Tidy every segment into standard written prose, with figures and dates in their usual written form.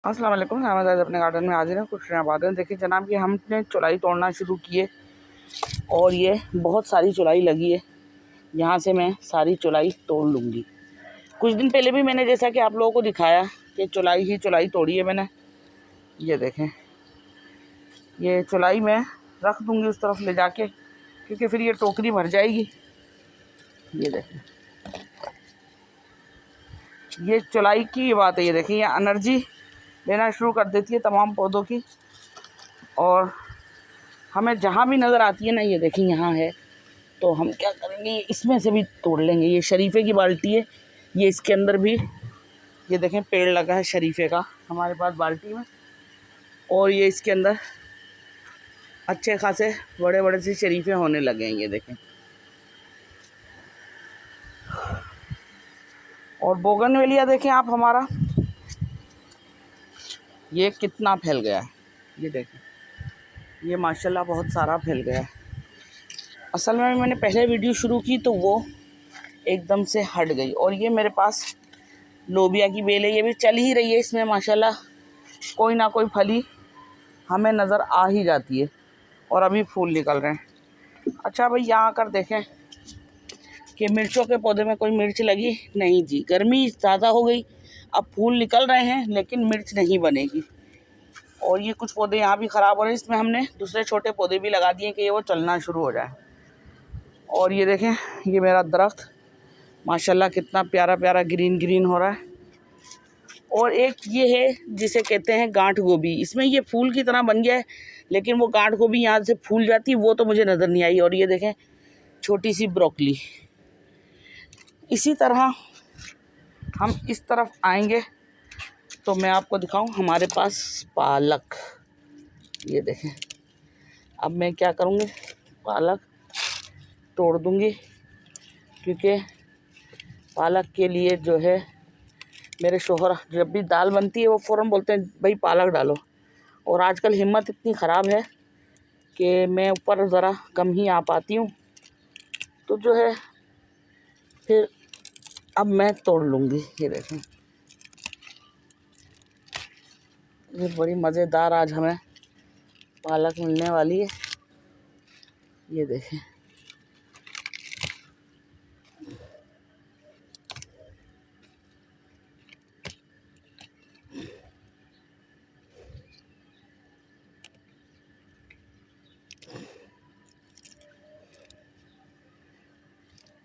अस्सलाम वालेकुम। हम आज अपने गार्डन में हाजिर हैं कुछ बाद में। देखिए जनाब, कि हमने चौलाई तोड़ना शुरू किए और ये बहुत सारी चौलाई लगी है। यहाँ से मैं सारी चौलाई तोड़ लूँगी। कुछ दिन पहले भी मैंने, जैसा कि आप लोगों को दिखाया, कि चौलाई ही चौलाई तोड़ी है मैंने। ये देखें, ये चौलाई मैं रख दूँगी उस तरफ ले जाके, क्योंकि फिर ये टोकरी भर जाएगी। ये देखें, ये चौलाई की बात है। ये देखें, ये एनर्जी लेना शुरू कर देती है तमाम पौधों की। और हमें जहाँ भी नज़र आती है ना, ये देखें यहाँ है, तो हम क्या करेंगे, इसमें से भी तोड़ लेंगे। ये शरीफे की बाल्टी है, ये इसके अंदर भी ये देखें पेड़ लगा है शरीफे का हमारे पास बाल्टी में। और ये इसके अंदर अच्छे खासे बड़े बड़े से शरीफे होने लगे हैं। ये देखें, और बोगनवेलिया देखें आप हमारा, ये कितना फैल गया है। ये देखें, ये माशाल्लाह बहुत सारा फैल गया है। असल में मैंने पहले वीडियो शुरू की तो वो एकदम से हट गई। और ये मेरे पास लोबिया की बेल है, ये भी चल ही रही है। इसमें माशाल्लाह कोई ना कोई फली हमें नज़र आ ही जाती है और अभी फूल निकल रहे हैं। अच्छा भाई, यहाँ आकर देखें कि मिर्चों के पौधे में कोई मिर्च लगी नहीं जी। गर्मी ज़्यादा हो गई, अब फूल निकल रहे हैं लेकिन मिर्च नहीं बनेगी। और ये कुछ पौधे यहाँ भी ख़राब हो रहे हैं। इसमें हमने दूसरे छोटे पौधे भी लगा दिए कि ये वो चलना शुरू हो जाए। और ये देखें, ये मेरा दरख्त माशाल्लाह कितना प्यारा प्यारा ग्रीन ग्रीन हो रहा है। और एक ये है जिसे कहते हैं गांठ गोभी, इसमें ये फूल की तरह बन गया है, लेकिन वो गांठ गोभी यहाँ से फूल जाती है वो तो मुझे नज़र नहीं आई। और ये देखें छोटी सी ब्रोकली। इसी तरह हम इस तरफ आएंगे तो मैं आपको दिखाऊं हमारे पास पालक। ये देखें, अब मैं क्या करूँगी, पालक तोड़ दूँगी, क्योंकि पालक के लिए जो है मेरे शोहर जब भी दाल बनती है वो फ़ौरन बोलते हैं भाई पालक डालो। और आजकल हिम्मत इतनी ख़राब है कि मैं ऊपर ज़रा कम ही आ पाती हूँ, तो जो है फिर अब मैं तोड़ लूँगी। ये देखें, ये बड़ी मज़ेदार आज हमें पालक मिलने वाली है। ये देखें,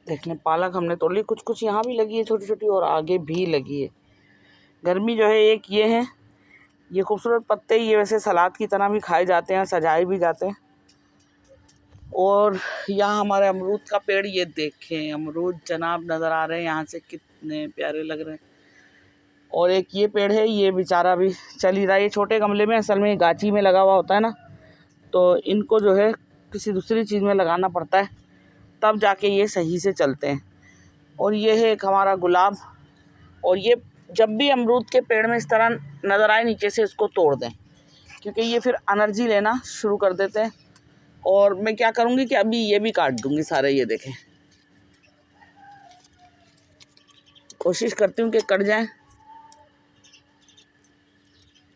देखने पालक हमने तोड़ ली। कुछ कुछ यहाँ भी लगी है छोटी छोटी, और आगे भी लगी है। गर्मी जो है, एक ये है, ये खूबसूरत पत्ते ये वैसे सलाद की तरह भी खाए जाते हैं, सजाए भी जाते हैं। और यहाँ हमारे अमरूद का पेड़, ये देखें अमरूद जनाब नज़र आ रहे हैं यहाँ से, कितने प्यारे लग रहे हैं। और एक ये पेड़ है, ये बेचारा भी चल ही रहा है। ये छोटे गमले में, असल में गाची में लगा हुआ होता है ना, तो इनको जो है किसी दूसरी चीज़ में लगाना पड़ता है, तब जाके ये सही से चलते हैं। और ये है एक हमारा गुलाब। और ये जब भी अमरूद के पेड़ में इस तरह नज़र आए नीचे से इसको तोड़ दें, क्योंकि ये फिर एनर्जी लेना शुरू कर देते हैं। और मैं क्या करूँगी कि अभी ये भी काट दूँगी सारे। ये देखें, कोशिश करती हूँ कि कट जाएं,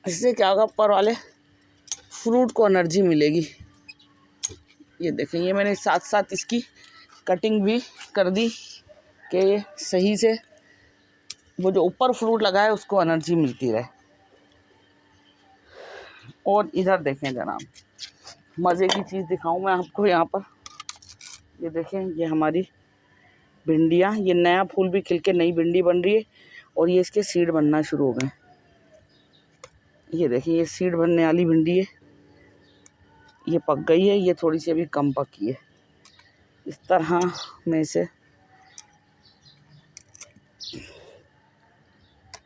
इससे क्या होगा, ऊपर वाले फ्रूट को एनर्जी मिलेगी। ये देखें, ये मैंने साथ साथ इसकी कटिंग भी कर दी कि ये सही से वो जो ऊपर फ्रूट लगा है उसको एनर्जी मिलती रहे। और इधर देखें जनाब, मज़े की चीज़ दिखाऊं मैं आपको। यहाँ पर ये देखें, ये हमारी भिंडियाँ, ये नया फूल भी खिल के नई भिंडी बन रही है। और ये इसके सीड बनना शुरू हो गए। ये देखें, ये सीड बनने वाली भिंडी है, ये पक गई है, ये थोड़ी सी अभी कम पकी है। इस तरह मैं इसे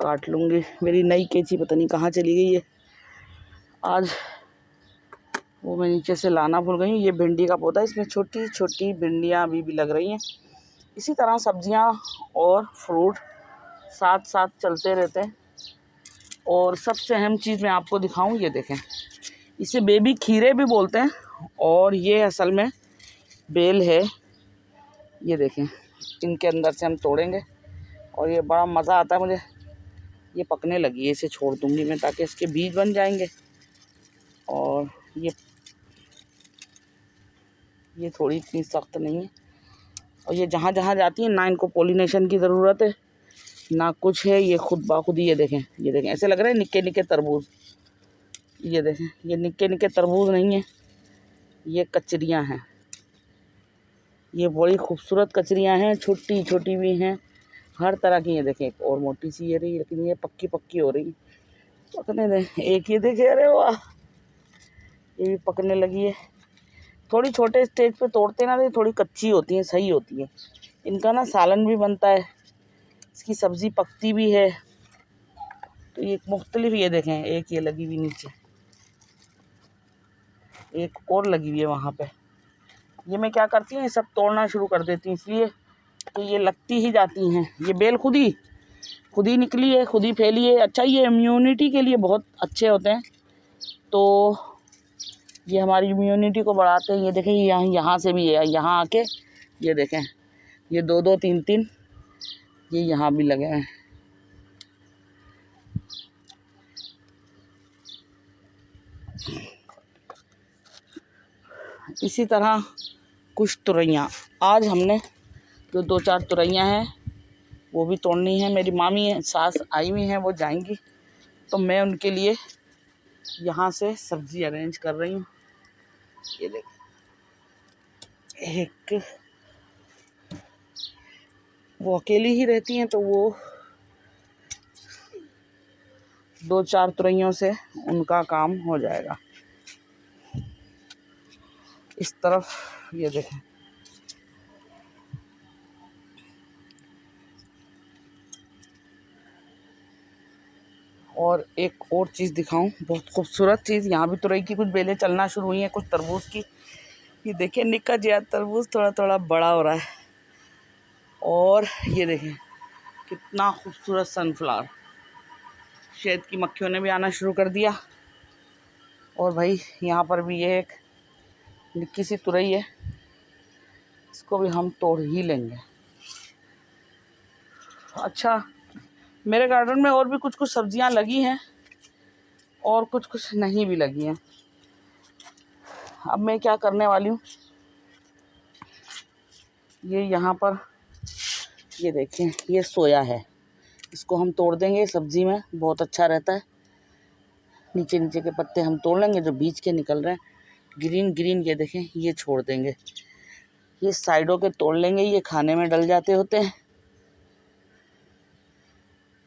काट लूँगी। मेरी नई कैंची पता नहीं कहाँ चली गई है, आज वो मैं नीचे से लाना भूल गई हूँ। ये भिंडी का पौधा, इसमें छोटी छोटी भिंडियाँ अभी भी लग रही हैं। इसी तरह सब्जियाँ और फ्रूट साथ साथ चलते रहते हैं। और सबसे अहम चीज़ मैं आपको दिखाऊं, ये देखें, इसे बेबी खीरे भी बोलते हैं, और ये असल में बेल है। ये देखें, इनके अंदर से हम तोड़ेंगे और ये बड़ा मज़ा आता है मुझे ये पकने लगी है, इसे छोड़ दूँगी मैं ताकि इसके बीज बन जाएंगे। और ये थोड़ी इतनी सख्त नहीं है। और ये जहाँ जहाँ जाती है ना इनको पोलिनेशन की ज़रूरत है ना कुछ है, ये खुद बाखुद ही। ये देखें ऐसे लग रहा है निक्के निक्के तरबूज। ये देखें, ये निक्के निक्के तरबूज नहीं है, ये कचरियाँ हैं। ये बड़ी खूबसूरत कचरियाँ हैं, छोटी छोटी भी हैं, हर तरह की। ये देखें, एक और मोटी सी ये रही, लेकिन ये पक्की पक्की हो रही। पकने दें। एक ये देखे, अरे वाह, ये भी पकने लगी है। थोड़ी छोटे स्टेज पे तोड़ते ना तो थोड़ी कच्ची होती हैं, सही होती है। इनका ना सालन भी बनता है, इसकी सब्ज़ी पकती भी है। तो ये मुख्तलिफ, ये देखें, एक ये लगी हुई नीचे, एक और लगी हुई है वहाँ पे। ये मैं क्या करती हूँ, ये सब तोड़ना शुरू कर देती हूँ, इसलिए तो ये लगती ही जाती हैं। ये बेल खुद ही निकली है, खुद ही फैली है। अच्छा, ये इम्यूनिटी के लिए बहुत अच्छे होते हैं, तो ये हमारी इम्यूनिटी को बढ़ाते हैं। ये देखें, यहाँ से भी है, यहाँ आके ये देखें, ये 2-2 3-3 ये यहाँ भी लगे हैं। इसी तरह कुछ तुरैयाँ आज हमने जो 2-4 तुरैयाँ हैं वो भी तोड़नी है। मेरी मामी सास आई हुई हैं, वो जाएंगी, तो मैं उनके लिए यहाँ से सब्ज़ी अरेंज कर रही हूँ। ये देखें, एक वो अकेली ही रहती हैं, तो वो 2-4 तुरैयों से उनका काम हो जाएगा। इस तरफ ये देखें, और एक और चीज़ दिखाऊं, बहुत खूबसूरत चीज़। यहाँ भी तुरई की कुछ बेलें चलना शुरू हुई हैं, कुछ तरबूज की। ये देखिए, निक्का जिया तरबूज थोड़ा थोड़ा बड़ा हो रहा है। और ये देखें कितना खूबसूरत सनफ्लावर। शहद की मक्खियों ने भी आना शुरू कर दिया। और भाई यहाँ पर भी ये एक निक्की सी तुरई है, इसको भी हम तोड़ ही लेंगे। अच्छा, मेरे गार्डन में और भी कुछ कुछ सब्जियां लगी हैं और कुछ कुछ नहीं भी लगी हैं। अब मैं क्या करने वाली हूँ, ये यहाँ पर ये देखें, ये सोया है, इसको हम तोड़ देंगे। सब्ज़ी में बहुत अच्छा रहता है। नीचे नीचे के पत्ते हम तोड़ लेंगे जो बीज के निकल रहे हैं, ग्रीन ग्रीन। ये देखें, ये छोड़ देंगे। ये साइडों के तोड़ लेंगे, ये खाने में डल जाते होते हैं।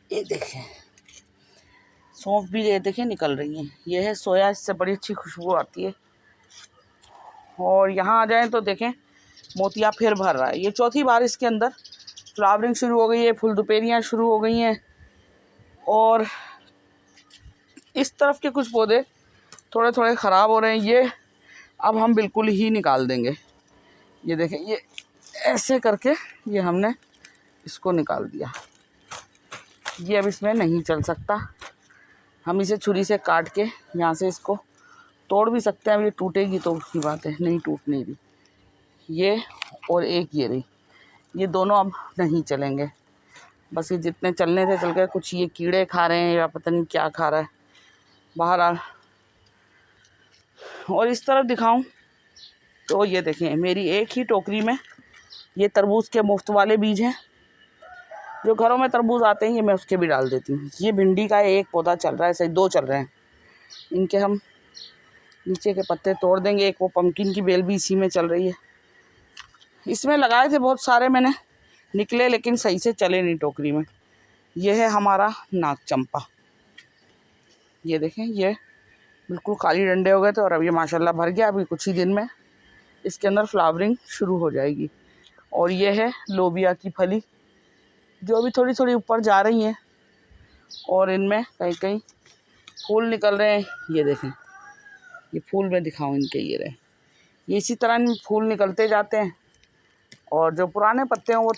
ये देखें, सौंफ भी ये देखें निकल रही हैं। ये है सोया, इससे बड़ी अच्छी खुशबू आती है। और यहाँ आ जाएं तो देखें, मोतिया फिर भर रहा है। ये चौथी बार इसके अंदर फ्लावरिंग शुरू हो गई है, फूल दुपेरियाँ शुरू हो गई हैं। और इस तरफ के कुछ पौधे थोड़े थोड़े ख़राब हो रहे हैं, ये अब हम बिल्कुल ही निकाल देंगे। ये देखें, ये ऐसे करके ये हमने इसको निकाल दिया। ये अब इसमें नहीं चल सकता। हम इसे छुरी से काट के यहाँ से इसको तोड़ भी सकते हैं। अब ये टूटेगी तो उसकी बात है, नहीं टूट नहीं रही। ये और एक ये रही, ये दोनों अब नहीं चलेंगे। बस ये जितने चलने थे चल गए। कुछ ये कीड़े खा रहे हैं या पता नहीं क्या खा रहा है। बहरहाल, और इस तरफ दिखाऊं तो ये देखें, मेरी एक ही टोकरी में ये तरबूज के मुफ्त वाले बीज हैं। जो घरों में तरबूज आते हैं ये मैं उसके भी डाल देती हूँ। ये भिंडी का एक पौधा चल रहा है, सही 2 चल रहे हैं। इनके हम नीचे के पत्ते तोड़ देंगे। एक वो पम्पकिन की बेल भी इसी में चल रही है। इसमें लगाए थे बहुत सारे मैंने, निकले लेकिन सही से चले नहीं टोकरी में। ये है हमारा नाग चंपा। ये देखें, ये बिल्कुल खाली डंडे हो गए थे और अब ये माशाल्लाह भर गया। अभी कुछ ही दिन में इसके अंदर फ्लावरिंग शुरू हो जाएगी। और ये है लोबिया की फली, जो अभी थोड़ी थोड़ी ऊपर जा रही हैं और इनमें कहीं कहीं फूल निकल रहे हैं। ये देखें, ये फूल मैं दिखाऊं इनके, ये रहे, ये इसी तरह इनमें फूल निकलते जाते हैं। और जो पुराने पत्ते हैं वो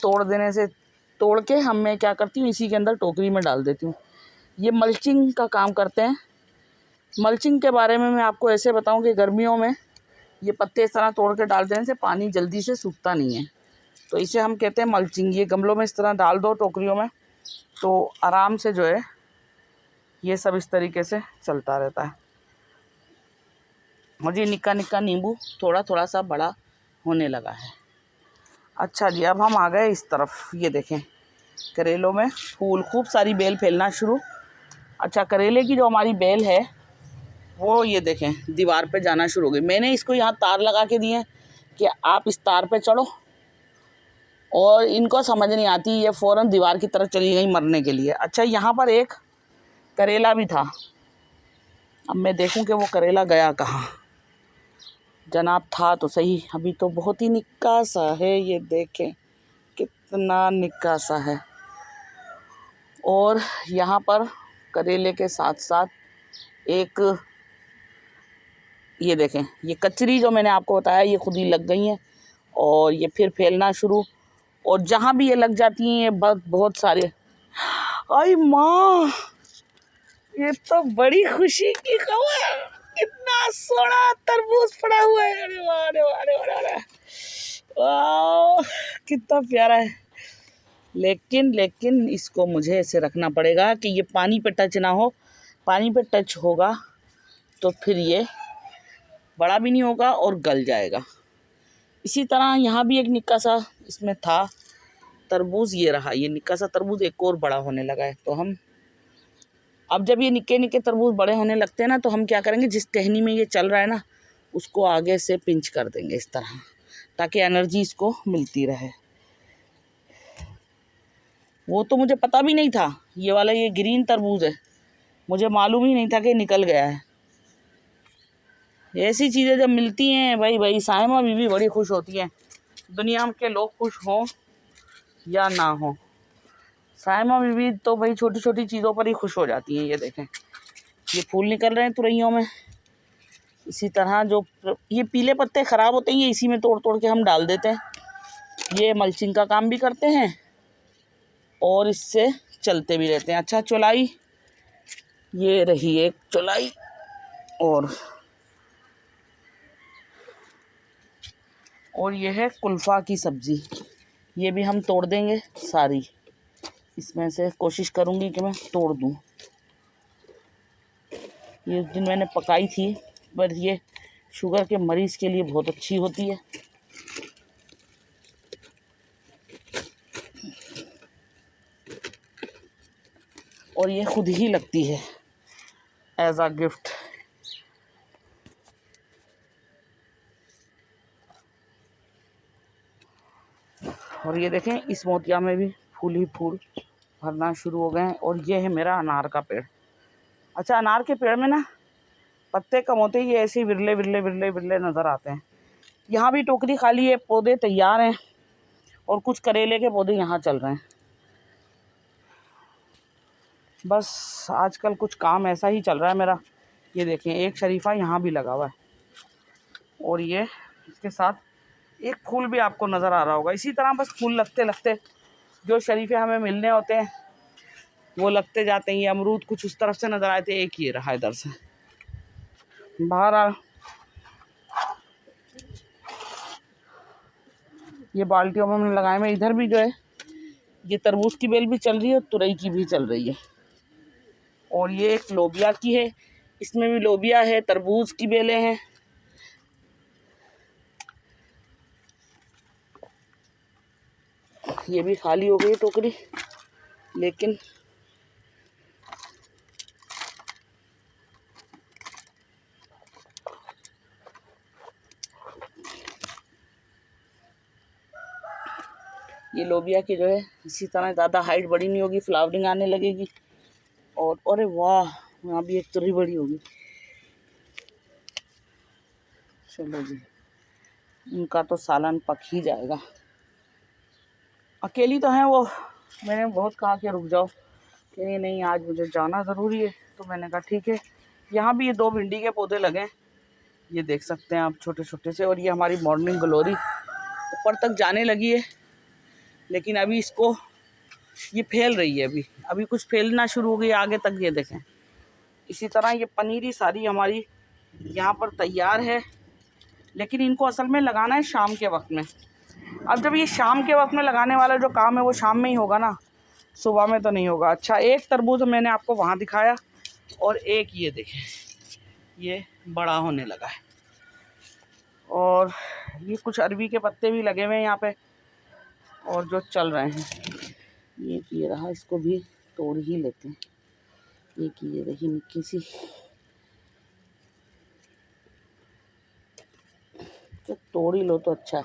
तोड़ के मैं क्या करती हूँ, इसी के अंदर टोकरी में डाल देती हूँ। ये मल्चिंग का काम करते हैं। मल्चिंग के बारे में मैं आपको ऐसे बताऊं कि गर्मियों में ये पत्ते इस तरह तोड़ के डाल देने से पानी जल्दी से सूखता नहीं है, तो इसे हम कहते हैं मल्चिंग। ये गमलों में इस तरह डाल दो, टोकरियों में, तो आराम से जो है ये सब इस तरीके से चलता रहता है। और ये निक्का निक्का नींबू थोड़ा थोड़ा सा बड़ा होने लगा है। अच्छा जी, अब हम आ गए इस तरफ। ये देखें, करेलों में फूल, खूब सारी बेल फैलना शुरू। अच्छा, करेले की जो हमारी बेल है वो ये देखें दीवार पे जाना शुरू हो गई। मैंने इसको यहाँ तार लगा के दिए हैं कि आप इस तार पे चढ़ो, और इनको समझ नहीं आती, ये फ़ौरन दीवार की तरफ चली गई मरने के लिए। अच्छा, यहाँ पर एक करेला भी था। अब मैं देखूं कि वो करेला गया कहाँ। जनाब था तो सही, अभी तो बहुत ही निक्का सा है। ये देखें कितना निक्का सा है। और यहाँ पर करेले के साथ साथ एक ये देखें, ये कचरी जो मैंने आपको बताया ये खुद ही लग गई हैं और ये फिर फैलना शुरू। और जहाँ भी ये लग जाती हैं ये बहुत सारे, आई माँ, ये तो बड़ी खुशी की खबर। कितना सोना तरबूज पड़ा हुआ है। अरे वाह, अरे वाह, अरे वाह, अरे वाह, कितना प्यारा है। लेकिन इसको मुझे ऐसे रखना पड़ेगा कि ये पानी पे टच ना हो। पानी पे टच होगा तो फिर ये बड़ा भी नहीं होगा और गल जाएगा। इसी तरह यहाँ भी एक निक्का सा इसमें था तरबूज, ये रहा। ये निक्का सा तरबूज एक और बड़ा होने लगा है। तो हम अब जब ये निक्के निक्के तरबूज बड़े होने लगते हैं ना, तो हम क्या करेंगे, जिस टहनी में ये चल रहा है ना उसको आगे से पिंच कर देंगे इस तरह, ताकि एनर्जी इसको मिलती रहे। वो तो मुझे पता भी नहीं था, ये वाला ये ग्रीन तरबूज है, मुझे मालूम ही नहीं था कि निकल गया है। ऐसी चीज़ें जब मिलती हैं भाई साइमा बीवी बड़ी खुश होती हैं। दुनिया के लोग खुश हों या ना हों, साइमा बीवी तो भाई छोटी छोटी चीज़ों पर ही खुश हो जाती हैं। ये देखें, ये फूल निकल रहे हैं तुरैयों में। इसी तरह जो ये पीले पत्ते ख़राब होते हैं, ये इसी में तोड़ तोड़ के हम डाल देते हैं। ये मल्चिंग का काम भी करते हैं और इससे चलते भी रहते हैं। अच्छा, चौलाई, ये रही एक चौलाई। और ये है कुल्फ़ा की सब्ज़ी, ये भी हम तोड़ देंगे सारी। इसमें से कोशिश करूँगी कि मैं तोड़ दूँ। ये उस दिन मैंने पकाई थी, पर ये शुगर के मरीज़ के लिए बहुत अच्छी होती है। और ये खुद ही लगती है एज अ गिफ्ट। और ये देखें, इस मोतिया में भी फूल ही फूल भरना शुरू हो गए हैं। और ये है मेरा अनार का पेड़। अच्छा, अनार के पेड़ में ना पत्ते कम होते ही ऐसे ही विरले विरले विरले विरले नज़र आते हैं। यहाँ भी टोकरी खाली है, पौधे तैयार हैं और कुछ करेले के पौधे यहाँ चल रहे हैं। बस आजकल कुछ काम ऐसा ही चल रहा है मेरा। ये देखें, एक शरीफा यहाँ भी लगा हुआ है और ये इसके साथ एक फूल भी आपको नज़र आ रहा होगा। इसी तरह बस फूल लगते लगते जो शरीफे हमें मिलने होते हैं वो लगते जाते हैं। ये अमरूद कुछ उस तरफ से नज़र आए थे, एक ये रहा इधर से। बहरहाल ये बाल्टियों में हमने लगाए में। इधर भी जो है ये तरबूज की बेल भी चल रही है और तुरई की भी चल रही है। और ये एक लोबिया की है, इसमें भी लोबिया है, तरबूज की बेलें हैं। ये भी खाली हो गई टोकरी, लेकिन ये लोबिया की जो है इसी तरह ज़्यादा हाइट बड़ी नहीं होगी, फ्लावरिंग आने लगेगी। और अरे वाह, यहाँ भी एक तुरई बड़ी होगी। चलो जी, उनका तो सालन पक ही जाएगा। अकेली तो हैं वो, मैंने बहुत कहा कि रुक जाओ, कि नहीं आज मुझे जाना ज़रूरी है। तो मैंने कहा ठीक है। यहाँ भी ये 2 भिंडी के पौधे लगे हैं, ये देख सकते हैं आप, छोटे छोटे से। और ये हमारी मॉर्निंग ग्लोरी ऊपर तक जाने लगी है, लेकिन अभी इसको ये फैल रही है। अभी कुछ फैलना शुरू हो गई आगे तक, ये देखें। इसी तरह ये पनीरी सारी हमारी यहाँ पर तैयार है, लेकिन इनको असल में लगाना है शाम के वक्त में। अब जब ये शाम के वक्त में लगाने वाला जो काम है वो शाम में ही होगा ना, सुबह में तो नहीं होगा। अच्छा, एक तरबूज मैंने आपको वहाँ दिखाया और एक ये देखें, ये बड़ा होने लगा है। और ये कुछ अरबी के पत्ते भी लगे हुए हैं यहाँ पे और जो चल रहे हैं। ये रहा, इसको भी तोड़ ही लेते हैं। ये देखिए निक्की सी, तो तोड़ ही लो तो अच्छा,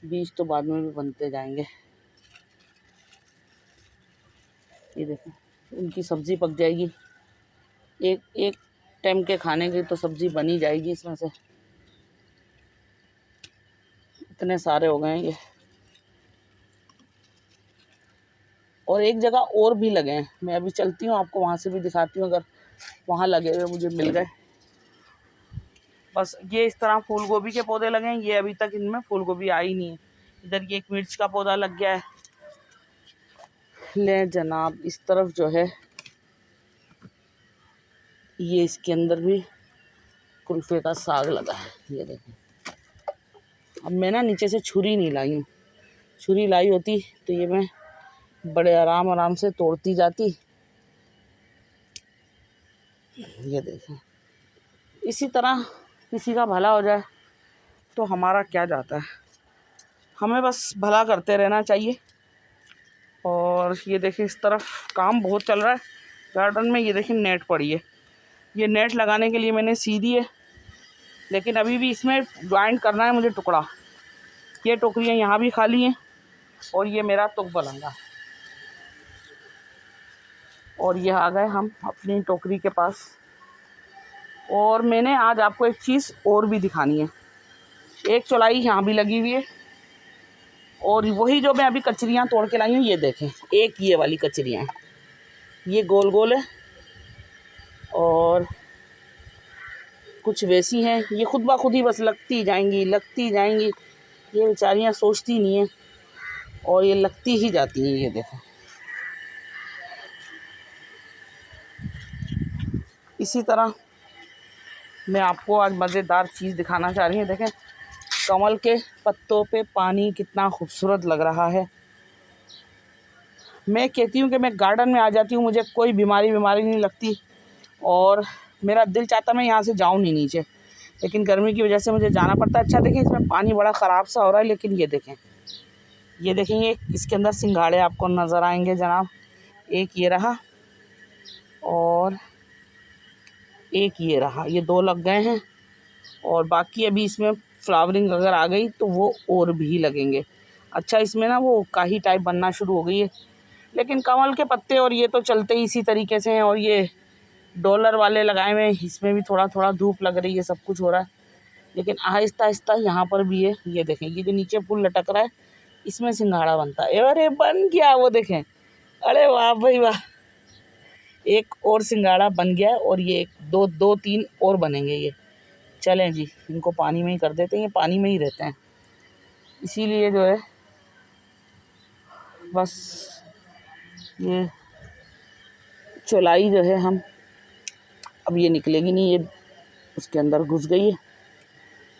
बीज तो बाद में भी बनते जाएंगे। ये देखो, उनकी सब्ज़ी पक जाएगी, एक एक टाइम के खाने की तो सब्ज़ी बनी जाएगी इसमें से। इतने सारे हो गए हैं ये, और एक जगह और भी लगे हैं। मैं अभी चलती हूँ, आपको वहाँ से भी दिखाती हूँ, अगर वहाँ लगे हुए मुझे मिल गए। बस ये इस तरह फूल गोभी के पौधे लगे हैं। ये अभी तक इनमें फूल गोभी आई नहीं है। इधर ये एक मिर्च का पौधा लग गया है। ले जनाब, इस तरफ जो है ये इसके अंदर भी कुल्फे का साग लगा है। ये देखें, अब मैं ना नीचे से छुरी नहीं लाई हूँ, छुरी लाई होती तो ये मैं बड़े आराम से तोड़ती जाती। ये देखें, इसी तरह किसी का भला हो जाए तो हमारा क्या जाता है, हमें बस भला करते रहना चाहिए। और ये देखें, इस तरफ काम बहुत चल रहा है गार्डन में। ये देखें नेट पड़ी है, ये नेट लगाने के लिए मैंने सी दी है, लेकिन अभी भी इसमें ज्वाइंट करना है मुझे टुकड़ा। ये टोकरियाँ यहाँ भी खाली हैं और ये मेरा तुक बलंगा। और ये आ गए हम अपनी टोकरी के पास। और मैंने आज आपको एक चीज़ और भी दिखानी है। एक चौलाई यहाँ भी लगी हुई है, और वही जो मैं अभी कचरियाँ तोड़ के लाई हूँ, ये देखें, एक ये वाली कचरियाँ हैं, ये गोल गोल है और कुछ वैसी हैं। ये खुद ब खुद ही बस लगती जाएंगी। ये बेचारियाँ सोचती नहीं हैं और ये लगती ही जाती हैं। ये देखो, इसी तरह मैं आपको आज मज़ेदार चीज़ दिखाना चाह रही हूँ। देखें, कमल के पत्तों पे पानी कितना खूबसूरत लग रहा है। मैं कहती हूँ कि मैं गार्डन में आ जाती हूँ, मुझे कोई बीमारी नहीं लगती और मेरा दिल चाहता मैं यहाँ से जाऊँ नहीं नीचे, लेकिन गर्मी की वजह से मुझे जाना पड़ता है। अच्छा देखें, इसमें पानी बड़ा ख़राब सा हो रहा है, लेकिन ये देखें, ये इसके अंदर सिंघाड़े आपको नज़र आएंगे जनाब। एक ये रहा और एक ये रहा, ये दो लग गए हैं और बाकी अभी इसमें फ्लावरिंग अगर आ गई तो वो और भी लगेंगे। अच्छा, इसमें ना वो काही टाइप बनना शुरू हो गई है, लेकिन कमल के पत्ते और ये तो चलते ही इसी तरीके से हैं। और ये डॉलर वाले लगाए हुए हैं, इसमें भी थोड़ा थोड़ा धूप लग रही है, सब कुछ हो रहा है, लेकिन आहिस्ता आहिस्ता यहाँ पर भी है। ये देखें, ये जो नीचे फूल लटक रहा है, इसमें सिंघाड़ा बनता है। अरे बन गया, वो देखें, अरे वाह भाई वाह, एक और सिंघाड़ा बन गया और ये दो तीन और बनेंगे। ये चलें जी, इनको पानी में ही कर देते हैं, ये पानी में ही रहते हैं, इसीलिए जो है बस ये चौलाई जो है हम, अब ये निकलेगी नहीं, ये उसके अंदर घुस गई है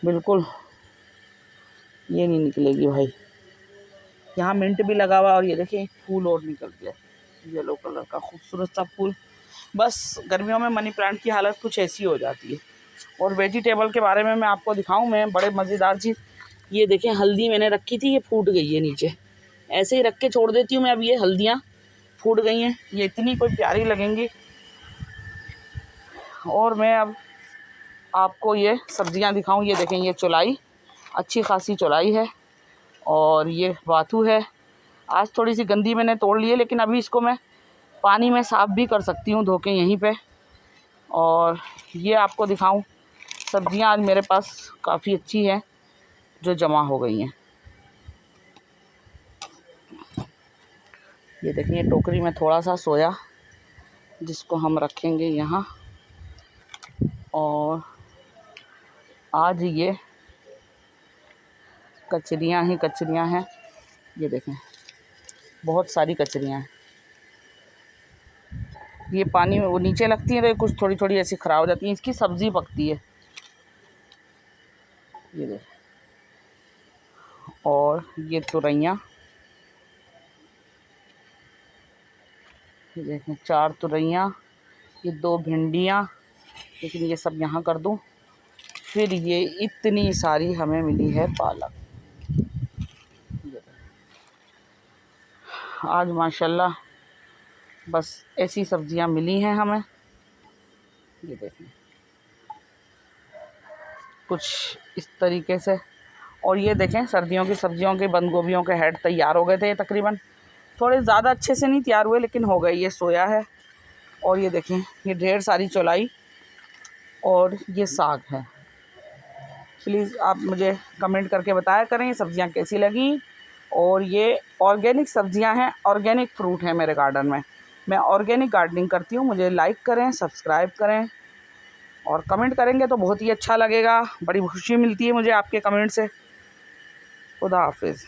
बिल्कुल, ये नहीं निकलेगी भाई। यहाँ मिंट भी लगा हुआ और ये देखिए एक फूल और निकल गया, येलो कलर का खूबसूरत सा फूल। बस गर्मियों में मनी प्लांट की हालत कुछ ऐसी हो जाती है। और वेजिटेबल के बारे में मैं आपको दिखाऊं, मैं बड़े मज़ेदार चीज़, ये देखें, हल्दी मैंने रखी थी, ये फूट गई है नीचे, ऐसे ही रख के छोड़ देती हूँ मैं। अब ये हल्दियाँ फूट गई हैं, ये इतनी कोई प्यारी लगेंगी। और मैं अब आपको ये सब्जियां दिखाऊं। ये देखें, ये चौलाई, अच्छी खासी चौलाई है और ये वातू है। आज थोड़ी सी गंदी मैंने तोड़ ली है, लेकिन अभी इसको मैं पानी में साफ़ भी कर सकती हूँ धो के यहीं पे। और ये आपको दिखाऊं, सब्जियां आज मेरे पास काफ़ी अच्छी हैं जो जमा हो गई हैं। ये देखें, ये टोकरी में थोड़ा सा सोया जिसको हम रखेंगे यहाँ। और आज ये कचरियाँ ही कचरियाँ हैं, ये देखें, बहुत सारी कचरियाँ हैं। ये पानी में वो नीचे लगती हैं तो कुछ थोड़ी थोड़ी ऐसी ख़राब हो जाती हैं, इसकी सब्ज़ी पकती है। ये देखें, और ये तुरैयाँ, ये देखें, 4 तुरैयाँ, ये 2 भिंडियाँ, लेकिन ये सब यहाँ कर दूँ। फिर ये इतनी सारी हमें मिली है पालक। आज माशाल्लाह बस ऐसी सब्जियां मिली हैं हमें। ये देखें कुछ इस तरीके से। और ये देखें सर्दियों की सब्जियों के बंद गोभियों के हेड तैयार हो गए थे तकरीबन। थोड़े ज़्यादा अच्छे से नहीं तैयार हुए, लेकिन हो गए। ये सोया है। और ये देखें ये ढेर सारी चौलाई और ये साग है। प्लीज़ आप मुझे कमेंट करके बताया करें ये सब्ज़ियाँ कैसी लगी। और ये ऑर्गेनिक सब्ज़ियाँ हैं, ऑर्गेनिक फ्रूट है मेरे गार्डन में। मैं ऑर्गेनिक गार्डनिंग करती हूँ। मुझे लाइक करें, सब्सक्राइब करें और कमेंट करेंगे तो बहुत ही अच्छा लगेगा। बड़ी खुशी मिलती है मुझे आपके कमेंट से। खुदा हाफिज़।